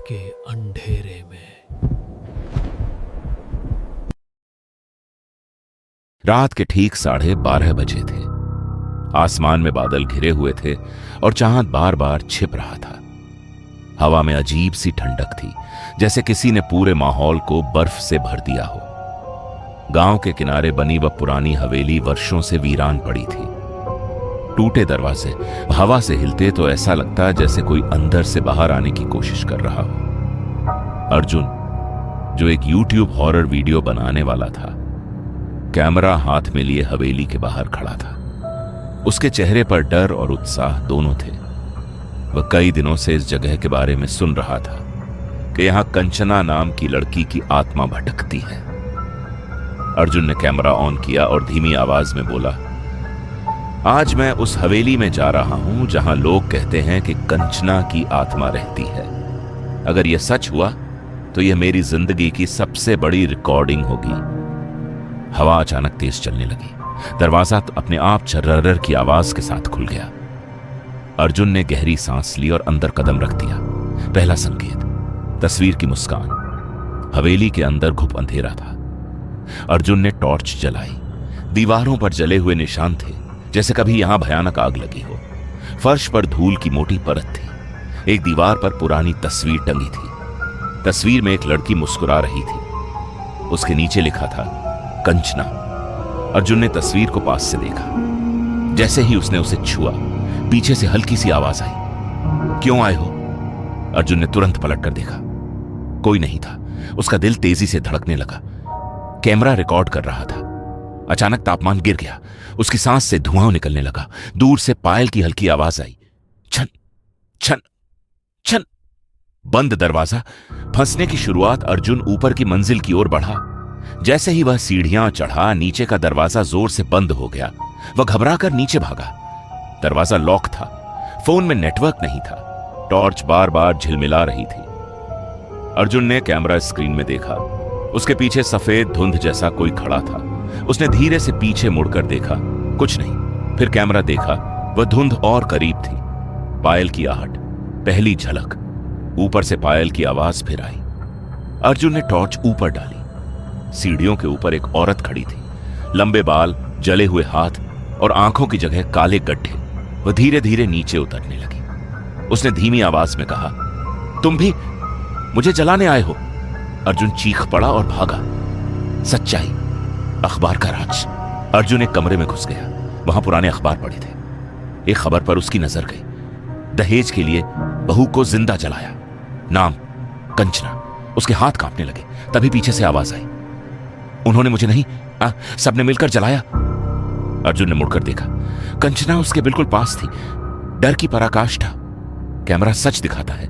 के अंधेरे में। रात के ठीक 12:30 बजे थे। आसमान में बादल घिरे हुए थे और चांद बार बार छिप रहा था। हवा में अजीब सी ठंडक थी, जैसे किसी ने पूरे माहौल को बर्फ से भर दिया हो। गांव के किनारे बनी वह पुरानी हवेली वर्षों से वीरान पड़ी थी। टूटे दरवाजे हवा से हिलते तो ऐसा लगता जैसे कोई अंदर से बाहर आने की कोशिश कर रहा हो। अर्जुन, जो एक YouTube हॉरर वीडियो बनाने वाला था, कैमरा हाथ में लिए हवेली के बाहर खड़ा था। उसके चेहरे पर डर और उत्साह दोनों थे। वह कई दिनों से इस जगह के बारे में सुन रहा था कि यहां कंचना नाम की लड़की की आत्मा भटकती है। अर्जुन ने कैमरा ऑन किया और धीमी आवाज में बोला, आज मैं उस हवेली में जा रहा हूं जहां लोग कहते हैं कि कंचना की आत्मा रहती है। अगर यह सच हुआ तो यह मेरी जिंदगी की सबसे बड़ी रिकॉर्डिंग होगी। हवा अचानक तेज चलने लगी। दरवाजा अपने आप झर्रर की आवाज के साथ खुल गया। अर्जुन ने गहरी सांस ली और अंदर कदम रख दिया। पहला संकेत, तस्वीर की मुस्कान। हवेली के अंदर घुप अंधेरा था। अर्जुन ने टॉर्च जलाई। दीवारों पर जले हुए निशान थे, जैसे कभी यहां भयानक आग लगी हो। फर्श पर धूल की मोटी परत थी। एक दीवार पर पुरानी तस्वीर टंगी थी। तस्वीर में एक लड़की मुस्कुरा रही थी। उसके नीचे लिखा था, कंचना। अर्जुन ने तस्वीर को पास से देखा। जैसे ही उसने उसे छुआ, पीछे से हल्की सी आवाज आई, क्यों आए हो? अर्जुन ने तुरंत पलट कर देखा। कोई नहीं था। उसका दिल तेजी से धड़कने लगा। कैमरा रिकॉर्ड कर रहा था। अचानक तापमान गिर गया। उसकी सांस से धुआं निकलने लगा। दूर से पायल की हल्की आवाज आई, छन छन छन। बंद दरवाजा। फंसने की शुरुआत। अर्जुन ऊपर की मंजिल की ओर बढ़ा। जैसे ही वह सीढ़ियां चढ़ा, नीचे का दरवाजा जोर से बंद हो गया। वह घबराकर नीचे भागा। दरवाजा लॉक था। फोन में नेटवर्क नहीं था। टॉर्च बार बार झिलमिला रही थी। अर्जुन ने कैमरा स्क्रीन में देखा। उसके पीछे सफेद धुंध जैसा कोई खड़ा था। उसने धीरे से पीछे मुड़कर देखा, कुछ नहीं। फिर कैमरा देखा, वह धुंध और करीब थी। पायल की आहट, पहली झलक। ऊपर से पायल की आवाज फिर आई। अर्जुन ने टॉर्च ऊपर डाली। सीढ़ियों के ऊपर एक औरत खड़ी थी। लंबे बाल, जले हुए हाथ और आंखों की जगह काले गड्ढे। वह धीरे धीरे नीचे उतरने लगी। उसने धीमी आवाज में कहा, तुम भी मुझे जलाने आए हो? अर्जुन चीख पड़ा और भागा। सच्चाई, अखबार का राज। अर्जुन एक कमरे में घुस गया। वहां पुराने अखबार पड़े थे। एक खबर पर उसकी नजर गई। दहेज के लिए बहू को जिंदा जलाया। नाम, कंचना। उसके हाथ कांपने लगे। तभी पीछे से आवाज आई, उन्होंने मुझे नहीं, सबने मिलकर जलाया। अर्जुन ने मुड़कर देखा। कंचना उसके बिल्कुल पास थी। डर की पराकाष्ठा। कैमरा सच दिखाता है।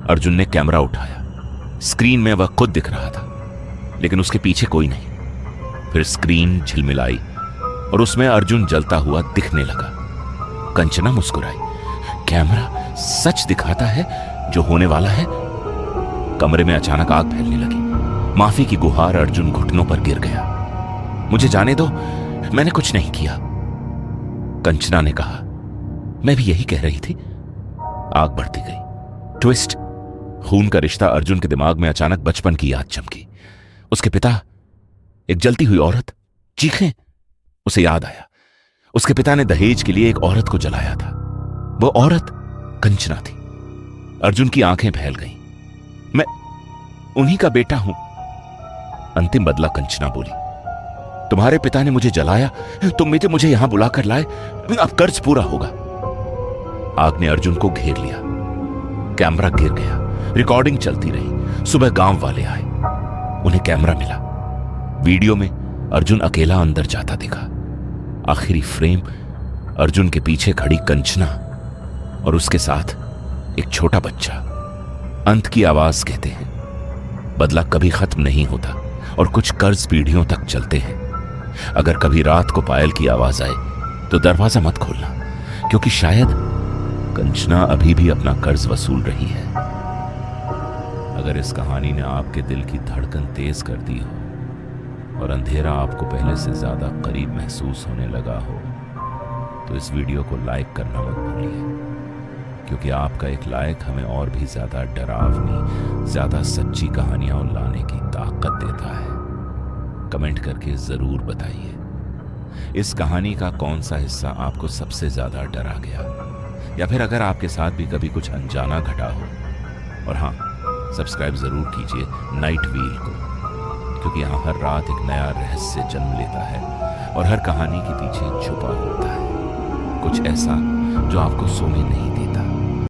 अर्जुन ने कैमरा उठाया। स्क्रीन में वह खुद दिख रहा था, लेकिन उसके पीछे कोई नहीं। फिर स्क्रीन झिलमिलाई और उसमें अर्जुन जलता हुआ दिखने लगा। कंचना मुस्कुराई। कैमरा सच दिखाता है जो होने वाला है। कमरे में अचानक आग फैलने लगी। माफी की गुहार। अर्जुन घुटनों पर गिर गया। मुझे जाने दो, मैंने कुछ नहीं किया। कंचना ने कहा, मैं भी यही कह रही थी। आग बढ़ती गई। ट्विस्ट। खून का रिश्ता। अर्जुन के दिमाग में अचानक बचपन की याद चमकी। उसके पिता, एक जलती हुई औरत, चीखें। उसे याद आया, उसके पिता ने दहेज के लिए एक औरत को जलाया था। वो औरत कंचना थी। अर्जुन की आंखें फैल गईं। मैं उन्हीं का बेटा हूं। अंतिम बदला कंचना बोली, तुम्हारे पिता ने मुझे जलाया, तुम भी तो मुझे यहां बुलाकर लाए। अब कर्ज पूरा होगा। आग ने अर्जुन को घेर लिया। कैमरा गिर गया। रिकॉर्डिंग चलती रही। सुबह गांव वाले आए। उन्हें कैमरा मिला। वीडियो में अर्जुन अकेला अंदर जाता दिखा। आखिरी फ्रेम, अर्जुन के पीछे खड़ी कंचना और उसके साथ एक छोटा बच्चा। अंत की आवाज कहते हैं, बदला कभी खत्म नहीं होता और कुछ कर्ज पीढ़ियों तक चलते हैं। अगर कभी रात को पायल की आवाज आए तो दरवाजा मत खोलना, क्योंकि शायद कंचना अभी भी अपना कर्ज वसूल रही है। अगर इस कहानी ने आपके दिल की धड़कन तेज कर दी हो और अंधेरा आपको पहले से ज्यादा करीब महसूस होने लगा हो, तो इस वीडियो को लाइक करना मत भूलिए, क्योंकि आपका एक लाइक हमें और भी ज्यादा डरावनी, ज्यादा सच्ची कहानियां लाने की ताकत देता है। कमेंट करके जरूर बताइए इस कहानी का कौन सा हिस्सा आपको सबसे ज्यादा डरा गया, या फिर अगर आपके साथ भी कभी कुछ अनजाना घटा हो। और हाँ, सब्सक्राइब जरूर कीजिए नाइट व्हील को, क्योंकि यहाँ हर रात एक नया रहस्य जन्म लेता है और हर कहानी के पीछे छुपा होता है कुछ ऐसा जो आपको सोने नहीं देता।